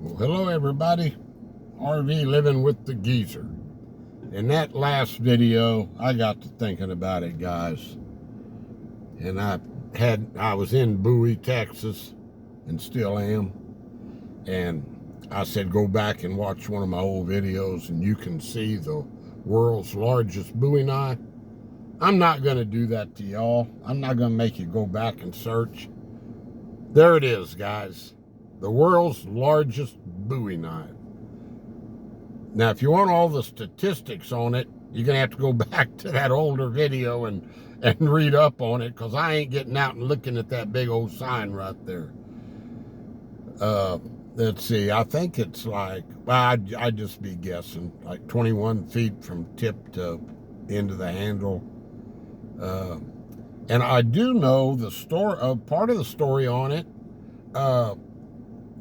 Well, hello everybody. RV living with the geezer. In that last video, I got to thinking about it, guys. And I was in Bowie, Texas, and still am. And I said, go back and watch one of my old videos and you can see the world's largest Bowie knife. I'm not going to do that to y'all. I'm not going to make you go back and search. There it is, guys. The world's largest Bowie knife. Now, if you want all the statistics on it, you're going to have to go back to that older video and read up on it, because I ain't getting out and looking at that big old sign right there. Let's see. I think it's like, well, I'd just be guessing, like 21 feet from tip to end of the handle. And I do know the story, part of the story on it.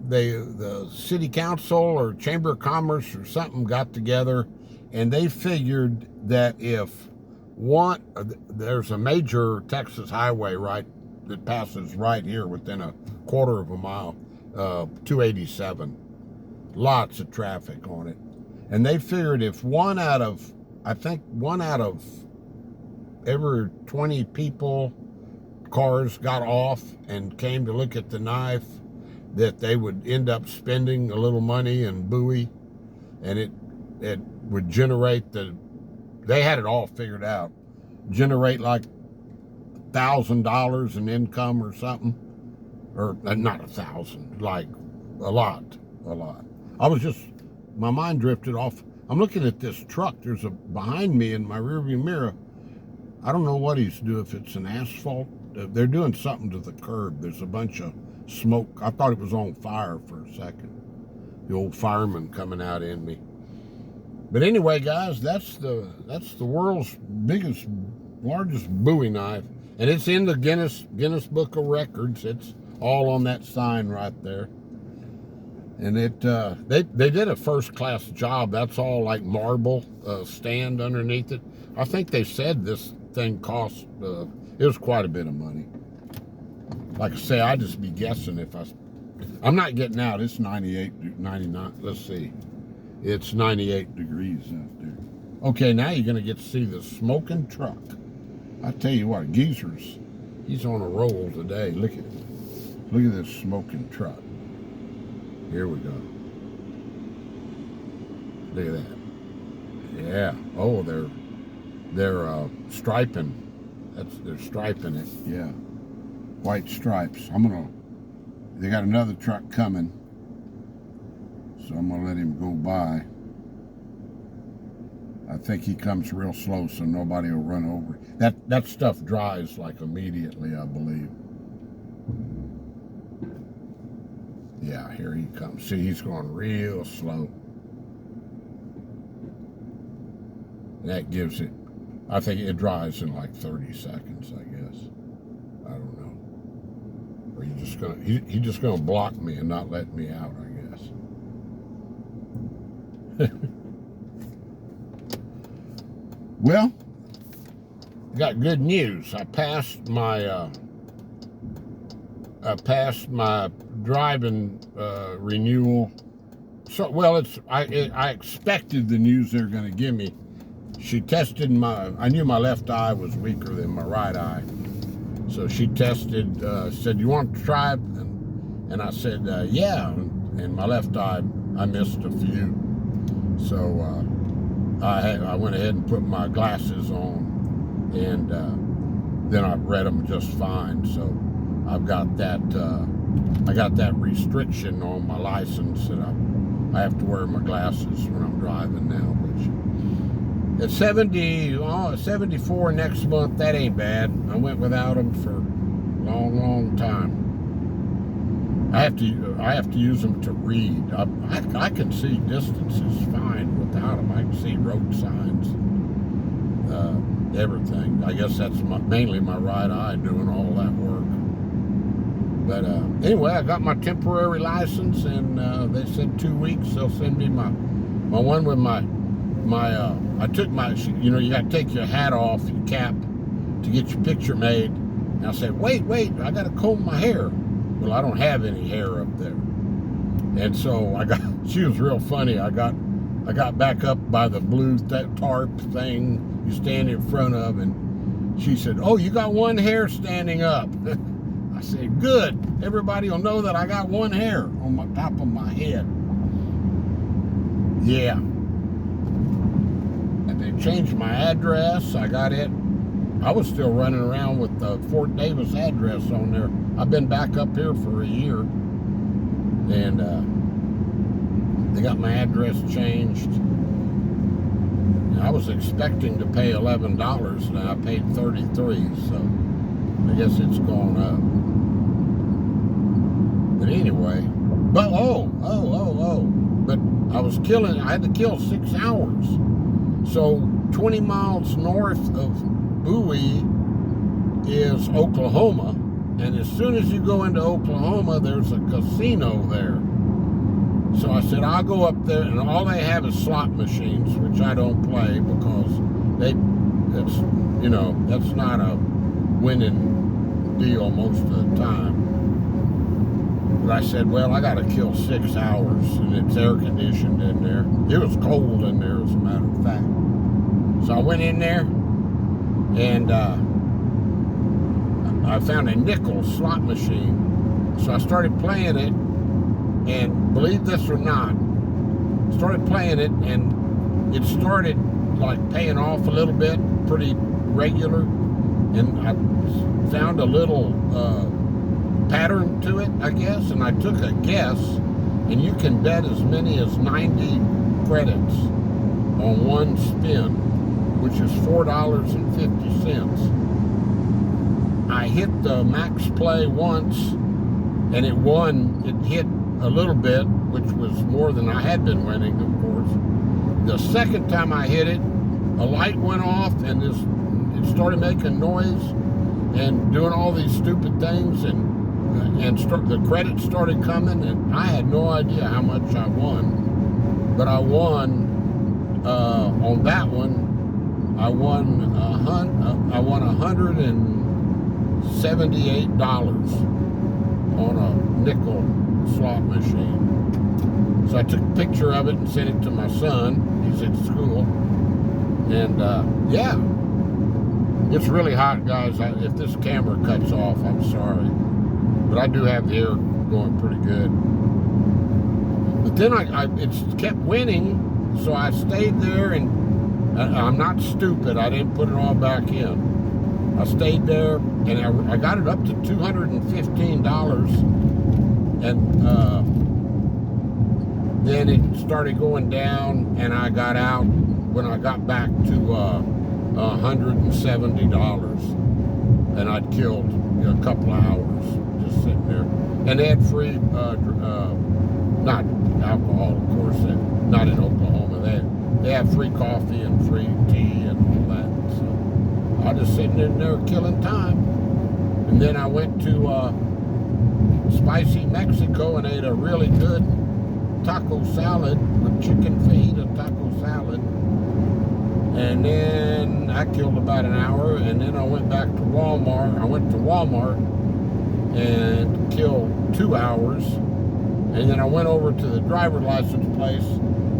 The city council or chamber of commerce or something got together, and they figured that if there's a major Texas highway that passes right here within a quarter of a mile, 287, lots of traffic on it, and they figured if one out of every 20 cars got off and came to look at the knife, that they would end up spending a little money in Bowie, and it would generate they had it all figured out, generate like $1,000 in income or something, or not 1,000, like a lot. My mind drifted off. I'm looking at this truck. There's behind me in my rearview mirror. I don't know what he's doing, if it's an asphalt. They're doing something to the curb. There's a bunch of smoke. I thought it was on fire for a second. The old fireman coming out in me. But anyway, guys, that's the world's largest Bowie knife, and it's in the Guinness Book of Records. It's all on that sign right there. And they did a first class job. That's all like marble stand underneath it. I think they said this thing cost it was quite a bit of money. Like I say, I'd just be guessing if I'm not getting out. It's 98, 99. Let's see. It's 98 degrees out there. Okay, now you're going to get to see the smoking truck. I tell you what, Geezer's, he's on a roll today. Look at this smoking truck. Here we go. Look at that. Yeah. Oh, they're striping. They're striping it. Yeah. White stripes. They got another truck coming, so I'm gonna let him go by. I think he comes real slow so nobody will run over. That stuff dries like immediately, I believe. Yeah, here he comes. See, he's going real slow. And that gives it, I think it dries in like 30 seconds, I guess. I don't know. Or he's just gonna block me and not let me out, I guess. Well, got good news. I passed my driving renewal. So, well, I expected the news they're going to give me. She tested I knew my left eye was weaker than my right eye. So she tested, said, you want to try it? And I said, yeah. And my left eye, I missed a few. So I went ahead and put my glasses on, and then I read them just fine. So I've got that, I got that restriction on my license that I have to wear my glasses when I'm driving now, which at 74 next month, that ain't bad. I went without them for a long time. I have to use them to read. I can see distances fine without them. I can see road signs, everything. I guess that's mainly my right eye doing all that work. But anyway, I got my temporary license, and they said 2 weeks. They'll send me my one with I took you got to take your hat off, your cap, to get your picture made. And I said, wait, I got to comb my hair. Well, I don't have any hair up there. And so she was real funny. I got back up by the blue tarp thing you stand in front of, and she said, "Oh, you got one hair standing up." I said, "Good. Everybody will know that I got one hair on my top of my head." Yeah. And they changed my address. I got it. I was still running around with the Fort Davis address on there. I've been back up here for a year. And they got my address changed. I was expecting to pay $11, and I paid $33, so I guess it's gone up. But anyway, but but I had to kill 6 hours. So 20 miles north of Bowie is Oklahoma, and as soon as you go into Oklahoma, there's a casino there. So I said, I'll go up there, and all they have is slot machines, which I don't play because that's not a winning deal most of the time. But I said, well, I got to kill 6 hours, and it's air conditioned in there. It was cold in there, as a matter of fact. So I went in there, and I found a nickel slot machine. So I started playing it, and believe this or not, started playing it, and it started like paying off a little bit, pretty regular, and I found a little pattern to it, I guess, and I took a guess, and you can bet as many as 90 credits on one spin, which is $4.50. I hit the max play once, and it hit a little bit, which was more than I had been winning, of course. The second time I hit it, a light went off, and it started making noise and doing all these stupid things, and the credits started coming, and I had no idea how much I won, but I won on that one. I won $178 on a nickel slot machine. So I took a picture of it and sent it to my son. He's at school. And yeah, it's really hot, guys. If this camera cuts off, I'm sorry. But I do have the air going pretty good. But then it kept winning, so I stayed there, and I'm not stupid. I didn't put it all back in. I stayed there, and I got it up to $215, and then it started going down, and I got out when I got back to $170, and I'd killed a couple of hours just sitting there. And they had free, not alcohol, of course, not in Oklahoma. They have free coffee and free tea and all that. So I was just sitting in there killing time. And then I went to Spicy Mexico and ate a really good taco salad with chicken fajita taco salad. And then I killed about an hour, and then I went back to Walmart. I went to Walmart and killed 2 hours. And then I went over to the driver's license place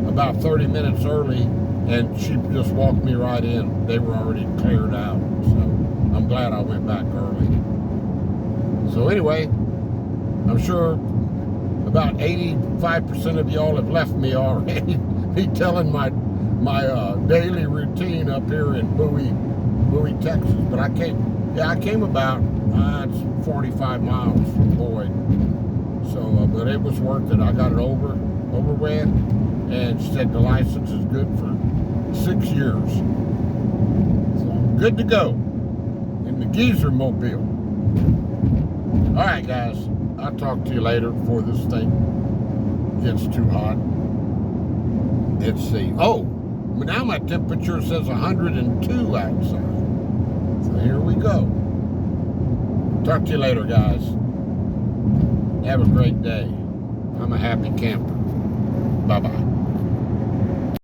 about 30 minutes early, and she just walked me right in. They were already cleared out, so I'm glad I went back early. So anyway, I'm sure about 85% of y'all have left me already, me telling my daily routine up here in Bowie, Texas. But I came about 45 miles from Boyd. So, but it was worth it. I got it over with, and she said the license is good for 6 years. So I'm good to go in the Geezer mobile. All right, guys. I'll talk to you later before this thing gets too hot. Let's see. Oh, now my temperature says 102 outside. So here we go. Talk to you later, guys. Have a great day. I'm a happy camper. Bye-bye.